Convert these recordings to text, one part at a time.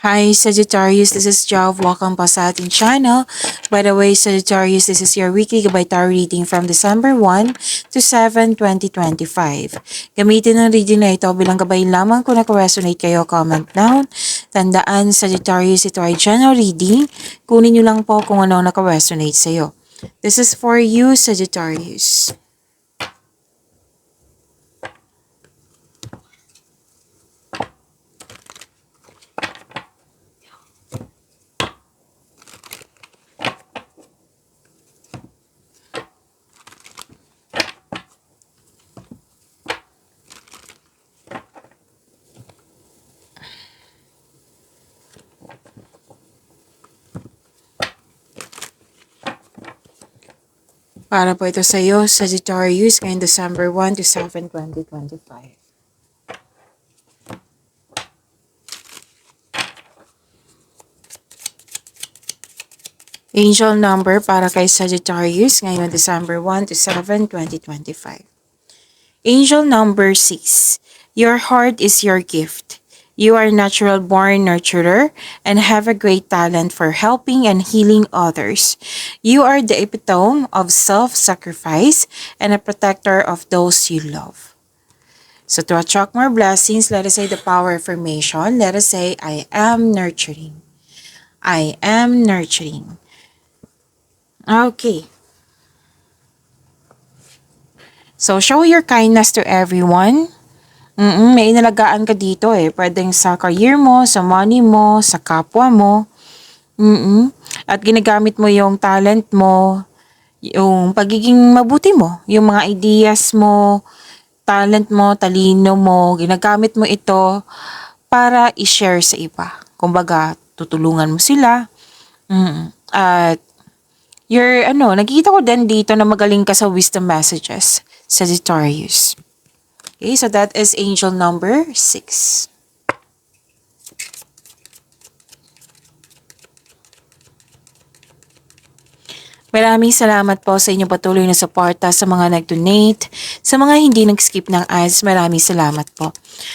Hi Sagittarius, this is Jav. Welcome pa sa ating channel. By the way, Sagittarius, this is your weekly gabay tarot reading from December 1 to 7, 2025. Gamitin ang reading na ito bilang gabay lamang kung naka-resonate kayo, comment down. Tandaan, Sagittarius, ito ay general reading. Kunin nyo lang po kung ano naka-resonate sa'yo. This is for you, Sagittarius. Para po ito sa iyo, Sagittarius, ngayong December 1 to 7, 2025. Angel number para kay Sagittarius ngayong December 1 to 7, 2025. Angel number 6. Your heart is your gift. You are natural born nurturer and have a great talent for helping and healing others. You are the epitome of self-sacrifice and a protector of those you love. So to attract more blessings, let us say the power affirmation. Let us say, I am nurturing. I am nurturing. Okay. So show your kindness to everyone. May inalagaan ka dito eh. Pwedeng sa career mo, sa money mo, sa kapwa mo. At ginagamit mo yung talent mo, yung pagiging mabuti mo, yung mga ideas mo, talent mo, talino mo, ginagamit mo ito para i-share sa iba. Kumbaga, tutulungan mo sila. At nakikita ko din dito na magaling ka sa wisdom messages, Sagittarius. Okay, so that is angel number 6. Maraming salamat po sa inyong patuloy na suporta sa mga nag-donate. Sa mga hindi nag-skip ng ads, maraming salamat po.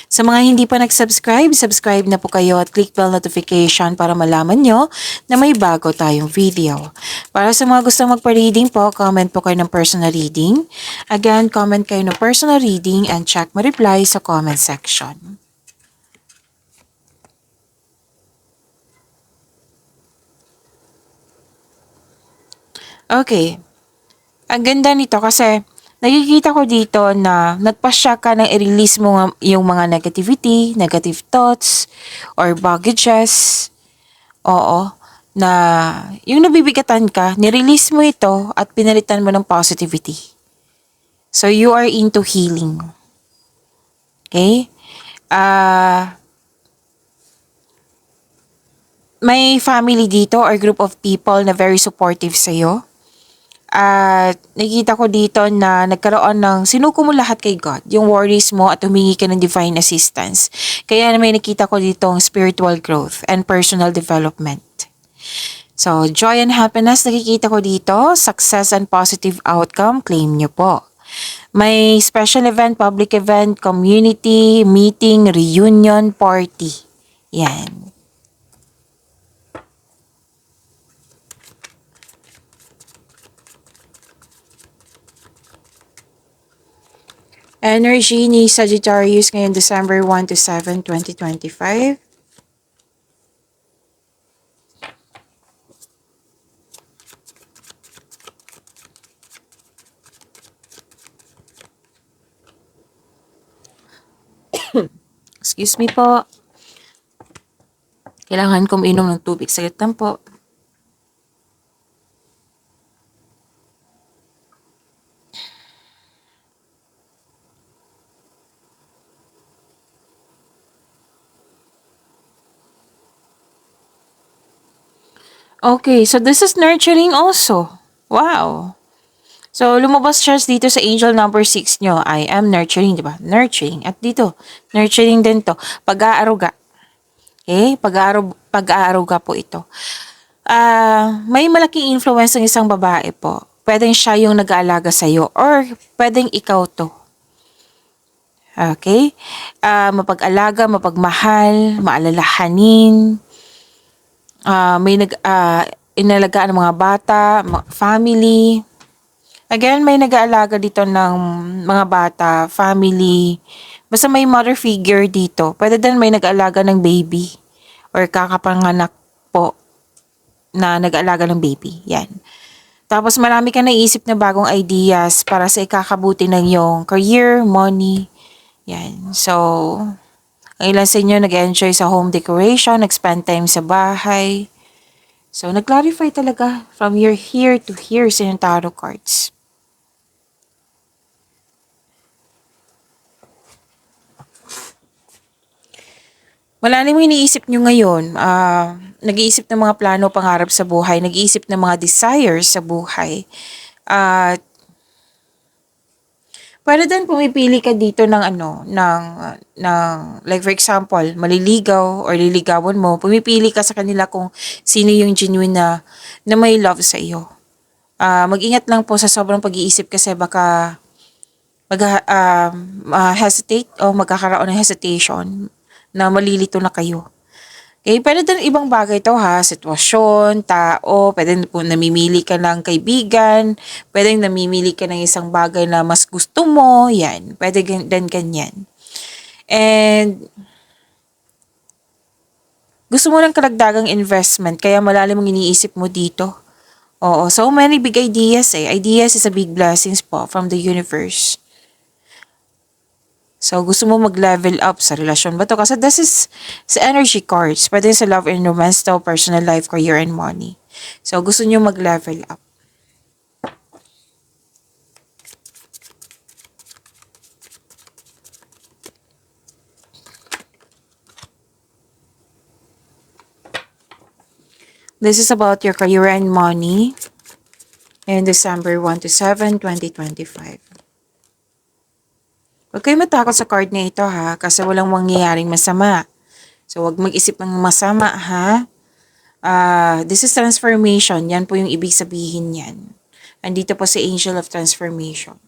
Sa mga hindi pa nag-subscribe, subscribe na po kayo at click bell notification para malaman nyo na may bago tayong video. Para sa mga gusto magpa-reading po, comment po kayo ng personal reading. Again, comment kayo ng personal reading and check my reply sa comment section. Okay. Ang ganda nito kasi nakikita ko dito na nagpasya ka na i-release mo yung mga negativity, negative thoughts, or baggages. Oo. Na yung nabibigatan ka, nirelease mo ito at pinalitan mo ng positivity. So you are into healing. Okay? May family dito or group of people na very supportive sa'yo. At nakikita ko dito na nagkaroon ng sinuko mo lahat kay God, yung worries mo at humingi ka ng divine assistance. Kaya may nakita ko dito ang spiritual growth and personal development. So, joy and happiness nakikita ko dito, success and positive outcome, claim nyo po. May special event, public event, community, meeting, reunion, party. Yan. Energy ni Sagittarius ngayong December 1 to 7, 2025. Excuse me po. Kailangan kong inom ng tubig. Saglit lang po. Okay, so this is nurturing also. Wow. So, lumabas siya dito sa angel number 6 nyo. I am nurturing, di ba? Nurturing. At dito, nurturing din to. Pag-aaruga. Okay? Pag-aaruga po ito. May malaking influence ng isang babae po. Pwedeng siya yung nag-aalaga sa'yo or pwedeng ikaw to. Okay? Mapag-alaga, mapagmahal, maalalahanin, may inalagaan ng mga bata, family. Again, may nag-aalaga dito ng mga bata, family. Basta may mother figure dito. Pwede din may nag-aalaga ng baby or kakapanganak po na nag-aalaga ng baby. Yan. Tapos marami ka naisip na bagong ideas para sa ikakabuti ng iyong career, money. Yan. So, ang ilan sa inyo nag-enjoy sa home decoration, nag-spend time sa bahay. So, nag-clarify talaga from your here to here sa inyong tarot cards. Malalim yung iniisip nyo ngayon. Nag-iisip ng mga plano, pangarap sa buhay. Nag-iisip ng mga desires sa buhay. At pwede din pumipili ka dito ng like for example, maliligaw or liligawan mo. Pumipili ka sa kanila kung sino yung genuine na may love sa iyo. Mag-ingat lang po sa sobrang pag-iisip kasi baka hesitate o magkakaroon ng hesitation na malilito na kayo. Okay, pwede din ibang bagay to ha, sitwasyon, tao, pwede po namimili ka ng kaibigan, pwede namimili ka ng isang bagay na mas gusto mo, yan, pwede din ganyan. And gusto mo ng karagdagang investment, kaya malalim ang iniisip mo dito. Oo, so many big ideas eh. Ideas is a big blessings po from the universe. So, gusto mo mag-level up sa relasyon ba to? Kasi this is sa energy cards. Pwede sa love and romance to, personal life, career, and money. So, gusto nyo mag-level up. This is about your career and money in December 1 to 7, 2025. Huwag kayo matakot sa card na ito ha, kasi walang mangyayaring masama. So, huwag mag-isip ng masama ha. This is transformation. Yan po yung ibig sabihin yan. Andito po si Angel of Transformation.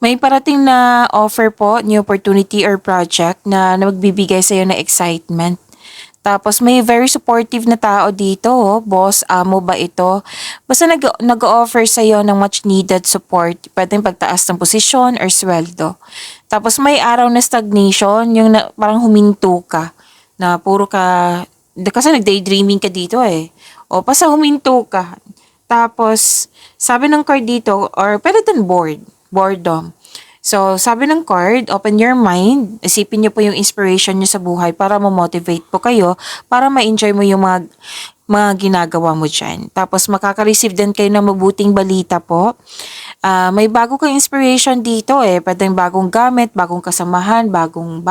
May parating na offer po, new opportunity or project na magbibigay sa iyo ng excitement. Tapos may very supportive na tao dito, boss, amo ba ito? Basta nag-offer sa iyo ng much needed support, pwedeng pagtaas ng posisyon or sweldo. Tapos may araw na stagnation, yung parang huminto ka, na puro ka, kasi nag-daydreaming ka dito eh. O, basta huminto ka. Tapos, sabi ng card dito, or pwede din boredom. So, sabi ng card, open your mind. Isipin niyo po yung inspiration niyo sa buhay para ma-motivate po kayo, para ma-enjoy mo yung mga ginagawa mo dyan. Tapos, makaka-receive din kayo ng mabuting balita po. May bago kang inspiration dito eh. Pwedeng bagong gamit, bagong kasamahan, bagong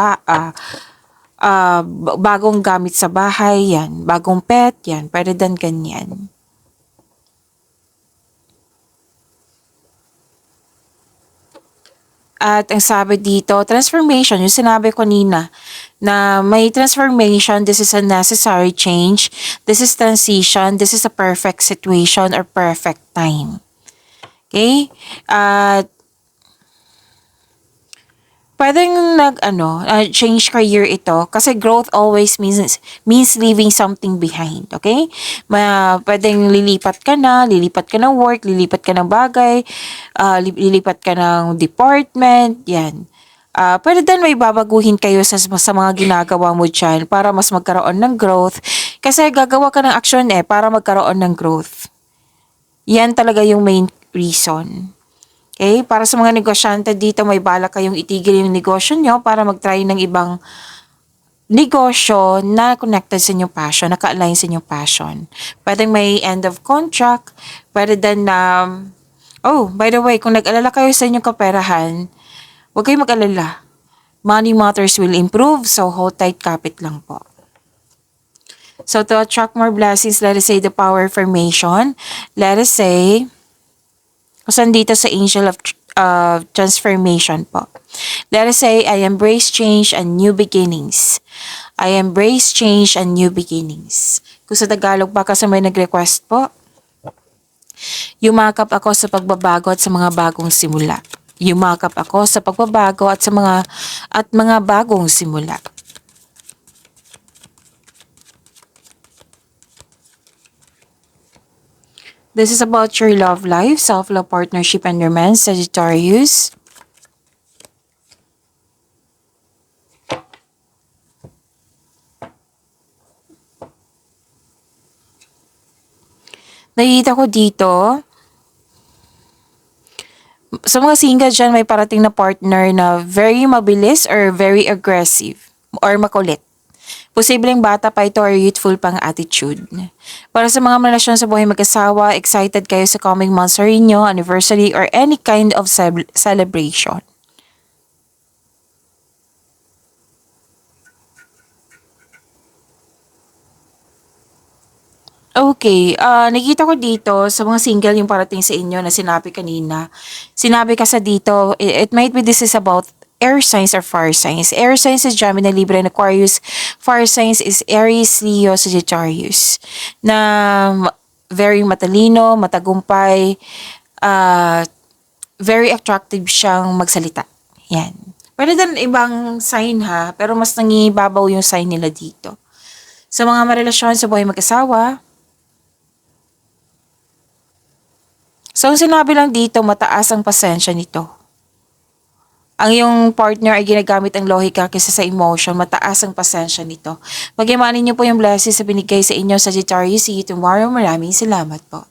gamit sa bahay, yan. Bagong pet, yan. Pwede din ganyan. At ang sabi dito, transformation, yung sinabi ko kanina, na may transformation, this is a necessary change, this is transition, this is a perfect situation or perfect time. Okay? At pwedeng change career ito kasi growth always means leaving something behind, okay? Pwedeng lilipat ka ng work, lilipat ka ng bagay, lilipat ka ng department, yan. Pwede din may babaguhin kayo sa mga ginagawa mo dyan para mas magkaroon ng growth kasi gagawa ka ng action para magkaroon ng growth. Yan talaga yung main reason. Okay? Para sa mga negosyante dito, may balak kayong itigil yung negosyo nyo para mag-try ng ibang negosyo na connected sa inyong passion, naka-align sa inyong passion. Pwedeng may end of contract, pwede din na, by the way, kung nag-alala kayo sa inyong kaperahan, huwag kayong mag-alala. Money matters will improve, so hold tight, kapit lang po. So to attract more blessings, let us say the power of formation. Let us say, kung dito sa Angel of Transformation po. Let us say, I embrace change and new beginnings. I embrace change and new beginnings. Kung sa Tagalog pa kasi may nag-request po, yumakap ako sa pagbabago at sa mga bagong simula. Yumakap ako sa pagbabago at mga bagong simula. This is about your love life, self-love, partnership, and romance, Sagittarius. Nakikita ko dito, sa mga single dyan, may parating na partner na very mabilis or very aggressive or makulit. Posibleng bata pa ito or youthful pang attitude. Para sa mga relasyon sa buhay mag-asawa, excited kayo sa coming months sa inyo, anniversary, or any kind of celebration. Okay, nakita ko dito sa mga single yung parating sa inyo na sinabi kanina. Sinabi ka sa dito, it might be this is about air signs or fire signs. Air signs is Gemini, Libra, and Aquarius. Fire signs is Aries, Leo, Sagittarius. Na very matalino, matagumpay, uh, very attractive siyang magsalita. Yan. Pwede din ibang sign ha, pero mas nangibabaw yung sign nila dito. Sa mga marelasyon sa buhay mag-asawa, so, ang sinabi lang dito, mataas ang pasensya nito. Ang iyong partner ay ginagamit ang lohika kaysa sa emotion, mataas ang pasensya nito. Pag-imanin niyo po yung blessings sa binigay sa inyo, Sagittarius. See you tomorrow. Maraming salamat po.